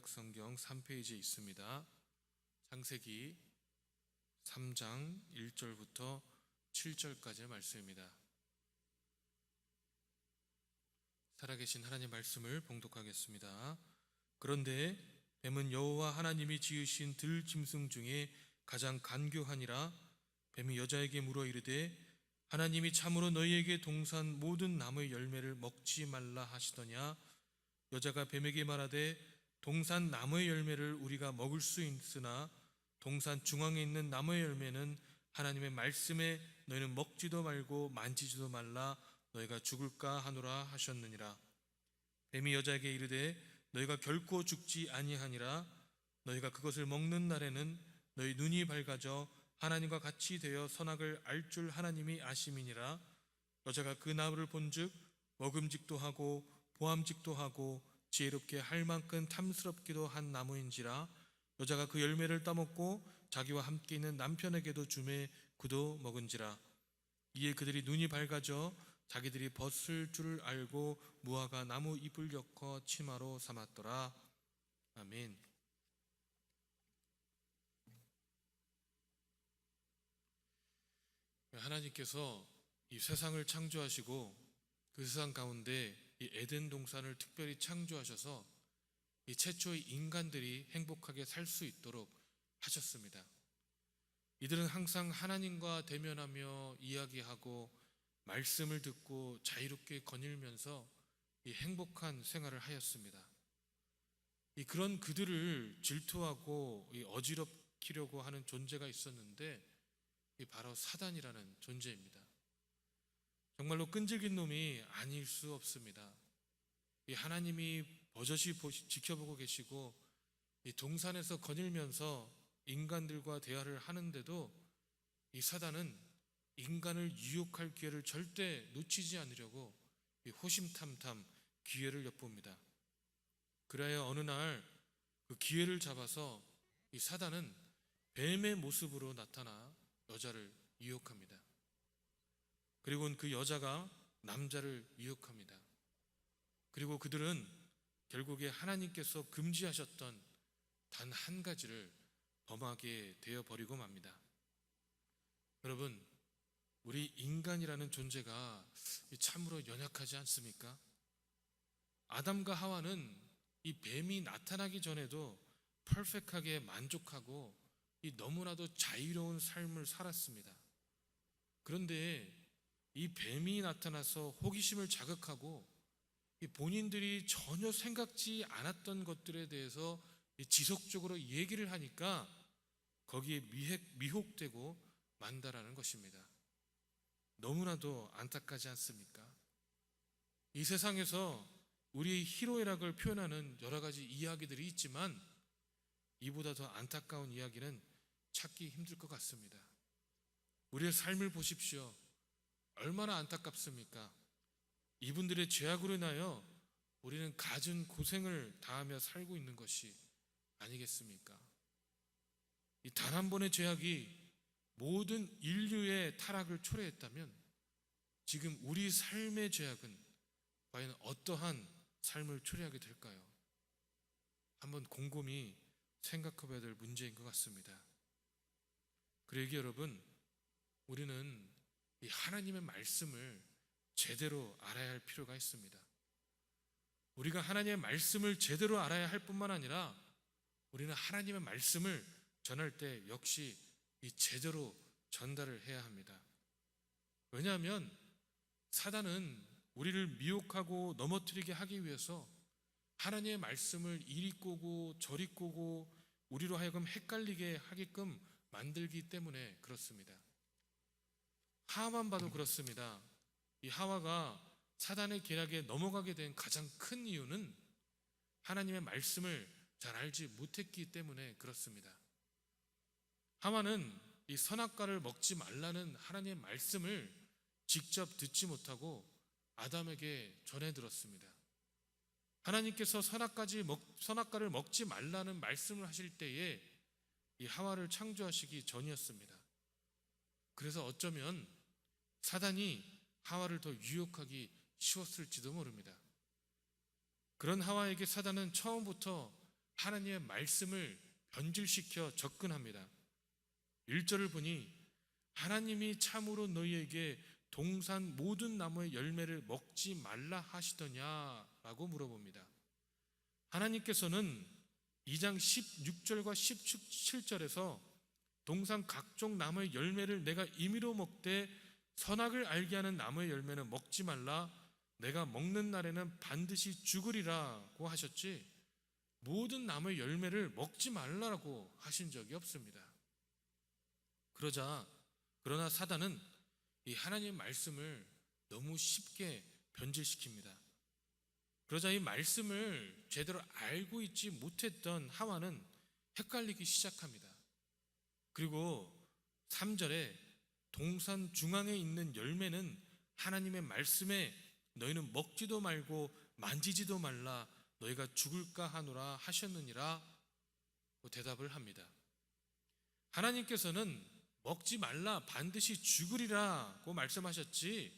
성경 3페이지에 있습니다. 창세기 3장 1절부터 7절까지의 말씀입니다. 살아계신 하나님 말씀을 봉독하겠습니다. 그런데 뱀은 여호와 하나님이 지으신 들짐승 중에 가장 간교하니라. 뱀이 여자에게 물어 이르되 하나님이 참으로 너희에게 동산 모든 나무의 열매를 먹지 말라 하시더냐. 여자가 뱀에게 말하되 동산 나무의 열매를 우리가 먹을 수 있으나 동산 중앙에 있는 나무의 열매는 하나님의 말씀에 너희는 먹지도 말고 만지지도 말라 너희가 죽을까 하노라 하셨느니라. 뱀이 여자에게 이르되 너희가 결코 죽지 아니하니라. 너희가 그것을 먹는 날에는 너희 눈이 밝아져 하나님과 같이 되어 선악을 알 줄 하나님이 아심이니라. 여자가 그 나무를 본즉 먹음직도 하고 보암직도 하고 지혜롭게 할 만큼 탐스럽기도 한 나무인지라. 여자가 그 열매를 따먹고 자기와 함께 있는 남편에게도 주매 그도 먹은지라. 이에 그들이 눈이 밝아져 자기들이 벗을 줄을 알고 무화과 나무 잎을 엮어 치마로 삼았더라. 아멘. 하나님께서 이 세상을 창조하시고 그 세상 가운데 이 에덴 동산을 특별히 창조하셔서 이 최초의 인간들이 행복하게 살 수 있도록 하셨습니다. 이들은 항상 하나님과 대면하며 이야기하고 말씀을 듣고 자유롭게 거닐면서 이 행복한 생활을 하였습니다. 그런 그들을 질투하고 어지럽히려고 하는 존재가 있었는데 바로 사단이라는 존재입니다. 정말로 끈질긴 놈이 아닐 수 없습니다. 하나님이 버젓이 지켜보고 계시고 이 동산에서 거닐면서 인간들과 대화를 하는데도 이 사단은 인간을 유혹할 기회를 절대 놓치지 않으려고 호심탐탐 기회를 엿봅니다. 그래야 어느 날 그 기회를 잡아서 이 사단은 뱀의 모습으로 나타나 여자를 유혹합니다. 그리고 그 여자가 남자를 유혹합니다. 그리고 그들은 결국에 하나님께서 금지하셨던 단 한 가지를 범하게 되어버리고 맙니다. 여러분, 우리 인간이라는 존재가 참으로 연약하지 않습니까? 아담과 하와는 이 뱀이 나타나기 전에도 퍼펙트하게 만족하고 너무나도 자유로운 삶을 살았습니다. 그런데 이 뱀이 나타나서 호기심을 자극하고 본인들이 전혀 생각지 않았던 것들에 대해서 지속적으로 얘기를 하니까 거기에 미혹되고 만다라는 것입니다. 너무나도 안타깝지 않습니까? 이 세상에서 우리의 희로애락을 표현하는 여러 가지 이야기들이 있지만 이보다 더 안타까운 이야기는 찾기 힘들 것 같습니다. 우리의 삶을 보십시오. 얼마나 안타깝습니까? 이분들의 죄악으로 인하여 우리는 갖은 고생을 다하며 살고 있는 것이 아니겠습니까? 이 단 한 번의 죄악이 모든 인류의 타락을 초래했다면 지금 우리 삶의 죄악은 과연 어떠한 삶을 초래하게 될까요? 한번 곰곰이 생각해봐야 될 문제인 것 같습니다. 그러기 여러분, 우리는 이 하나님의 말씀을 제대로 알아야 할 필요가 있습니다. 우리가 하나님의 말씀을 제대로 알아야 할 뿐만 아니라 우리는 하나님의 말씀을 전할 때 역시 제대로 전달을 해야 합니다. 왜냐하면 사단은 우리를 미혹하고 넘어뜨리게 하기 위해서 하나님의 말씀을 이리 꼬고 저리 꼬고 우리로 하여금 헷갈리게 하게끔 만들기 때문에 그렇습니다. 하와만 봐도 그렇습니다. 이 하와가 사단의 계략에 넘어가게 된 가장 큰 이유는 하나님의 말씀을 잘 알지 못했기 때문에 그렇습니다. 하와는 이 선악과를 먹지 말라는 하나님의 말씀을 직접 듣지 못하고 아담에게 전해 들었습니다. 하나님께서 선악과를 먹지 말라는 말씀을 하실 때에 이 하와를 창조하시기 전이었습니다. 그래서 어쩌면 사단이 하와를 더 유혹하기 쉬웠을지도 모릅니다. 그런 하와에게 사단은 처음부터 하나님의 말씀을 변질시켜 접근합니다. 1절을 보니 하나님이 참으로 너희에게 동산 모든 나무의 열매를 먹지 말라 하시더냐라고 물어봅니다. 하나님께서는 2장 16절과 17절에서 동산 각종 나무의 열매를 내가 임의로 먹되 선악을 알게 하는 나무의 열매는 먹지 말라, 내가 먹는 날에는 반드시 죽으리라고 하셨지, 모든 나무의 열매를 먹지 말라고 하신 적이 없습니다. 그러나 사단은 이 하나님의 말씀을 너무 쉽게 변질시킵니다. 그러자 이 말씀을 제대로 알고 있지 못했던 하와는 헷갈리기 시작합니다. 그리고 3절에 동산 중앙에 있는 열매는 하나님의 말씀에 너희는 먹지도 말고 만지지도 말라, 너희가 죽을까 하노라 하셨느니라 대답을 합니다. 하나님께서는 먹지 말라, 반드시 죽으리라고 말씀하셨지,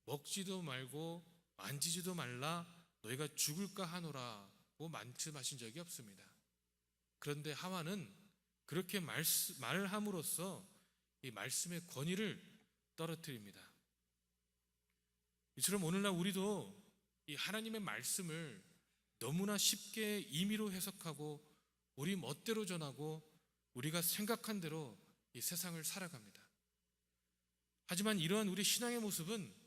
먹지도 말고 만지지도 말라, 너희가 죽을까 하노라고 말씀하신 적이 없습니다. 그런데 하와는 그렇게 말을 함으로써 이 말씀의 권위를 떨어뜨립니다. 이처럼 오늘날 우리도 이 하나님의 말씀을 너무나 쉽게 임의로 해석하고 우리 멋대로 전하고 우리가 생각한 대로 이 세상을 살아갑니다. 하지만 이러한 우리 신앙의 모습은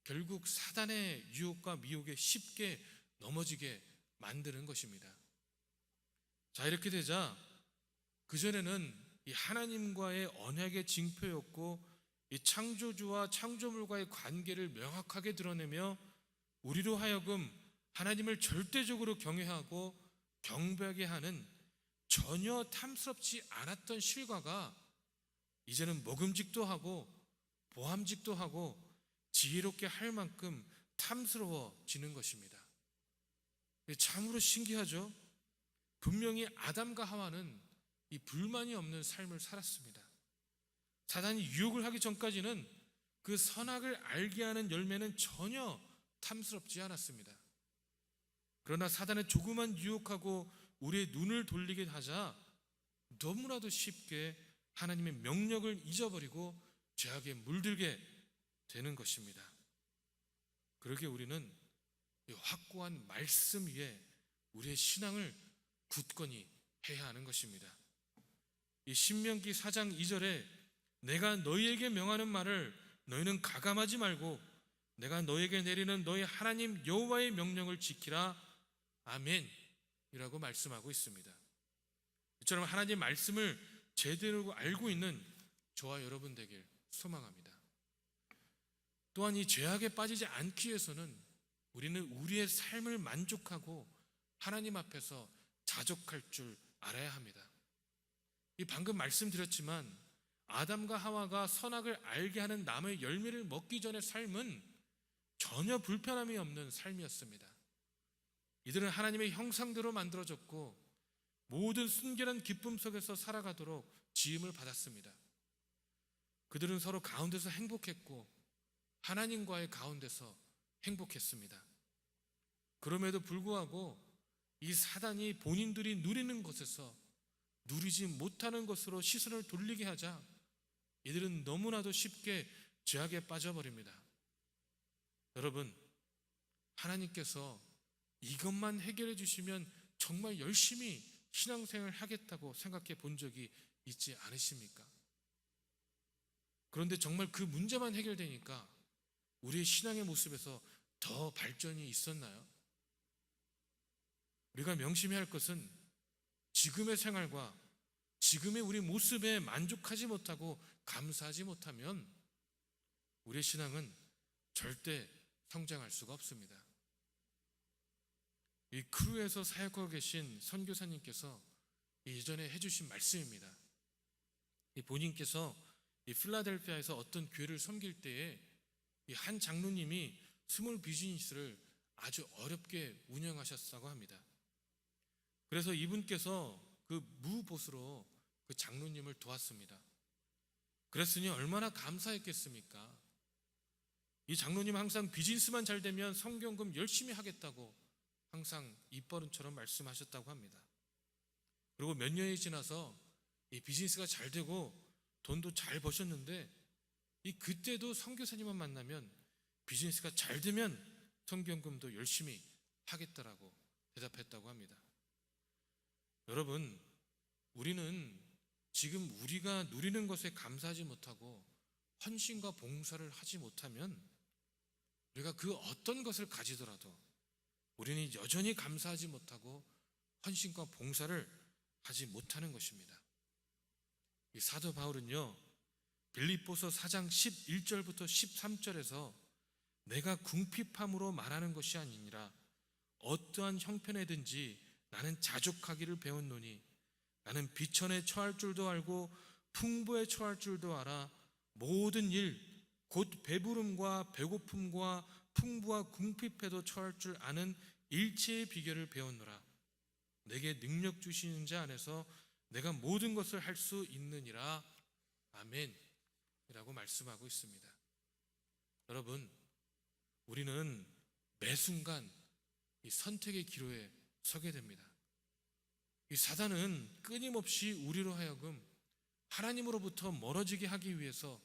결국 사단의 유혹과 미혹에 쉽게 넘어지게 만드는 것입니다. 자, 이렇게 되자 그전에는 이 하나님과의 언약의 징표였고 이 창조주와 창조물과의 관계를 명확하게 드러내며 우리로 하여금 하나님을 절대적으로 경외하고 경배하게 하는 전혀 탐스럽지 않았던 실과가 이제는 먹음직도 하고 보암직도 하고 지혜롭게 할 만큼 탐스러워지는 것입니다. 참으로 신기하죠? 분명히 아담과 하와는 이 불만이 없는 삶을 살았습니다. 사단이 유혹을 하기 전까지는 그 선악을 알게 하는 열매는 전혀 탐스럽지 않았습니다. 그러나 사단은 조금만 유혹하고 우리의 눈을 돌리게 하자 너무나도 쉽게 하나님의 명령을 잊어버리고 죄악에 물들게 되는 것입니다. 그러기에 우리는 이 확고한 말씀 위에 우리의 신앙을 굳건히 해야 하는 것입니다. 이 신명기 4장 2절에 내가 너희에게 명하는 말을 너희는 가감하지 말고 내가 너희에게 내리는 너희 하나님 여호와의 명령을 지키라. 아멘 이라고 말씀하고 있습니다. 이처럼 하나님의 말씀을 제대로 알고 있는 저와 여러분 되길 소망합니다. 또한 이 죄악에 빠지지 않기 위해서는 우리는 우리의 삶을 만족하고 하나님 앞에서 자족할 줄 알아야 합니다. 이 방금 말씀드렸지만 아담과 하와가 선악을 알게 하는 나무의 열매를 먹기 전의 삶은 전혀 불편함이 없는 삶이었습니다. 이들은 하나님의 형상대로 만들어졌고 모든 순결한 기쁨 속에서 살아가도록 지음을 받았습니다. 그들은 서로 가운데서 행복했고 하나님과의 가운데서 행복했습니다. 그럼에도 불구하고 이 사단이 본인들이 누리는 것에서 누리지 못하는 것으로 시선을 돌리게 하자 이들은 너무나도 쉽게 죄악에 빠져버립니다. 여러분, 하나님께서 이것만 해결해 주시면 정말 열심히 신앙생활을 하겠다고 생각해 본 적이 있지 않으십니까? 그런데 정말 그 문제만 해결되니까 우리의 신앙의 모습에서 더 발전이 있었나요? 우리가 명심해야 할 것은 지금의 생활과 지금의 우리 모습에 만족하지 못하고 감사하지 못하면 우리의 신앙은 절대 성장할 수가 없습니다. 이 크루에서 사역하고 계신 선교사님께서 예전에 해주신 말씀입니다. 본인께서 이 필라델피아에서 어떤 교회를 섬길 때에 이 한 장로님이 스몰 비즈니스를 아주 어렵게 운영하셨다고 합니다. 그래서 이분께서 그 무보수로 그 장로님을 도왔습니다. 그랬으니 얼마나 감사했겠습니까? 이 장로님 항상 비즈니스만 잘 되면 성경금 열심히 하겠다고 항상 입버릇처럼 말씀하셨다고 합니다. 그리고 몇 년이 지나서 이 비즈니스가 잘 되고 돈도 잘 버셨는데 이 그때도 선교사님만 만나면 비즈니스가 잘 되면 선교연금도 열심히 하겠다라고 대답했다고 합니다. 여러분, 우리는 지금 우리가 누리는 것에 감사하지 못하고 헌신과 봉사를 하지 못하면 우리가 그 어떤 것을 가지더라도 우리는 여전히 감사하지 못하고 헌신과 봉사를 하지 못하는 것입니다. 이 사도 바울은요, 빌립보서 4장 11절부터 13절에서 내가 궁핍함으로 말하는 것이 아니니라 어떠한 형편에든지 나는 자족하기를 배웠노니 나는 비천에 처할 줄도 알고 풍부에 처할 줄도 알아 모든 일 곧 배부름과 배고픔과 풍부와 궁핍에도 처할 줄 아는 일체의 비결을 배웠노라. 내게 능력 주시는 자 안에서 내가 모든 것을 할 수 있느니라. 아멘 이라고 말씀하고 있습니다. 여러분, 우리는 매 순간 이 선택의 기로에 서게 됩니다. 이 사단은 끊임없이 우리로 하여금 하나님으로부터 멀어지게 하기 위해서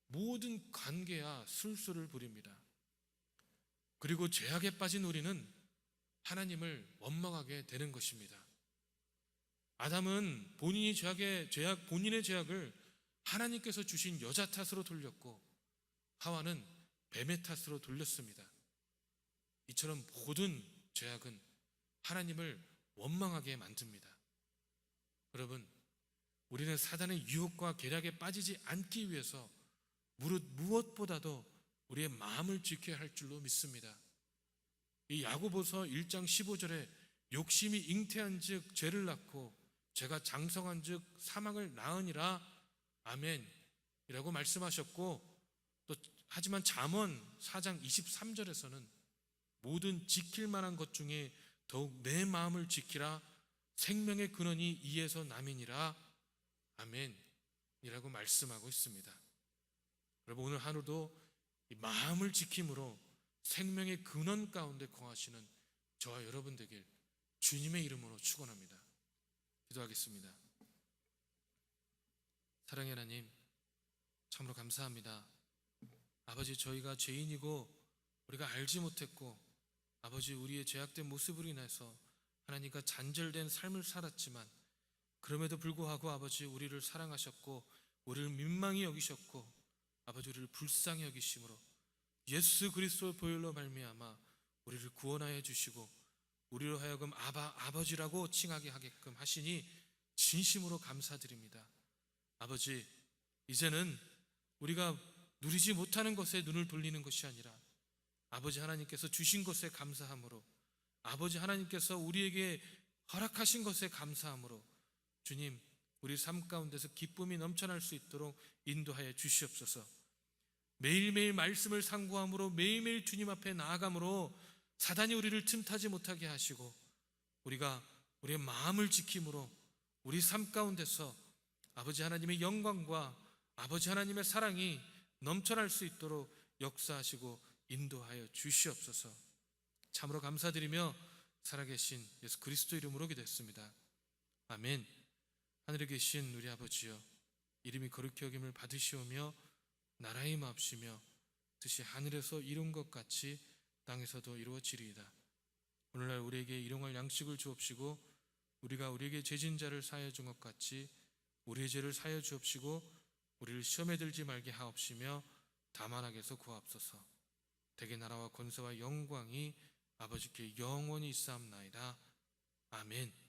모든 관계와 술수를 부립니다. 그리고 죄악에 빠진 우리는 하나님을 원망하게 되는 것입니다. 아담은 본인의 죄악을 하나님께서 주신 여자 탓으로 돌렸고 하와는 뱀의 탓으로 돌렸습니다. 이처럼 모든 죄악은 하나님을 원망하게 만듭니다. 여러분, 우리는 사단의 유혹과 계략에 빠지지 않기 위해서 무엇보다도 우리의 마음을 지켜야 할 줄로 믿습니다. 이 야고보서 1장 15절에 욕심이 잉태한 즉 죄를 낳고 죄가 장성한 즉 사망을 낳으니라. 아멘 이라고 말씀하셨고, 또 하지만 잠언 4장 23절에서는 모든 지킬 만한 것 중에 더욱 내 마음을 지키라. 생명의 근원이 이에서 남이니라. 아멘 이라고 말씀하고 있습니다. 여러분, 오늘 하루도 이 마음을 지킴으로 생명의 근원 가운데 거하시는 저와 여러분 되길 주님의 이름으로 축원합니다. 기도하겠습니다. 사랑의 하나님, 참으로 감사합니다. 아버지, 저희가 죄인이고 우리가 알지 못했고 아버지, 우리의 죄악된 모습으로 인해서 하나님과 단절된 삶을 살았지만 그럼에도 불구하고 아버지, 우리를 사랑하셨고 우리를 민망히 여기셨고 아버지, 우리를 불쌍히 여기심으로 예수 그리스도의 보혈로 말미암아 우리를 구원하여 주시고 우리로 하여금 아버지라고 칭하게 하게끔 하시니 진심으로 감사드립니다. 아버지, 이제는 우리가 누리지 못하는 것에 눈을 돌리는 것이 아니라 아버지 하나님께서 주신 것에 감사함으로, 아버지 하나님께서 우리에게 허락하신 것에 감사함으로 주님, 우리 삶 가운데서 기쁨이 넘쳐날 수 있도록 인도하여 주시옵소서. 매일매일 말씀을 상고함으로 매일매일 주님 앞에 나아감으로 사단이 우리를 틈타지 못하게 하시고 우리가 우리의 마음을 지킴으로 우리 삶 가운데서 아버지 하나님의 영광과 아버지 하나님의 사랑이 넘쳐날 수 있도록 역사하시고 인도하여 주시옵소서. 참으로 감사드리며 살아계신 예수 그리스도 이름으로 기도했습니다. 아멘. 하늘에 계신 우리 아버지여, 이름이 거룩히 여김을 받으시오며 나라의 마옵시며 뜻이 하늘에서 이룬 것 같이 땅에서도 이루어지리이다. 오늘날 우리에게 일용할 양식을 주옵시고 우리가 우리에게 죄진 자를 사하여 준 것 같이 우리의 죄를 사하여 주옵시고 우리를 시험에 들지 말게 하옵시며 다만 악에서 구하옵소서. 대개 나라와 권세와 영광이 아버지께 영원히 있사옵나이다. 아멘.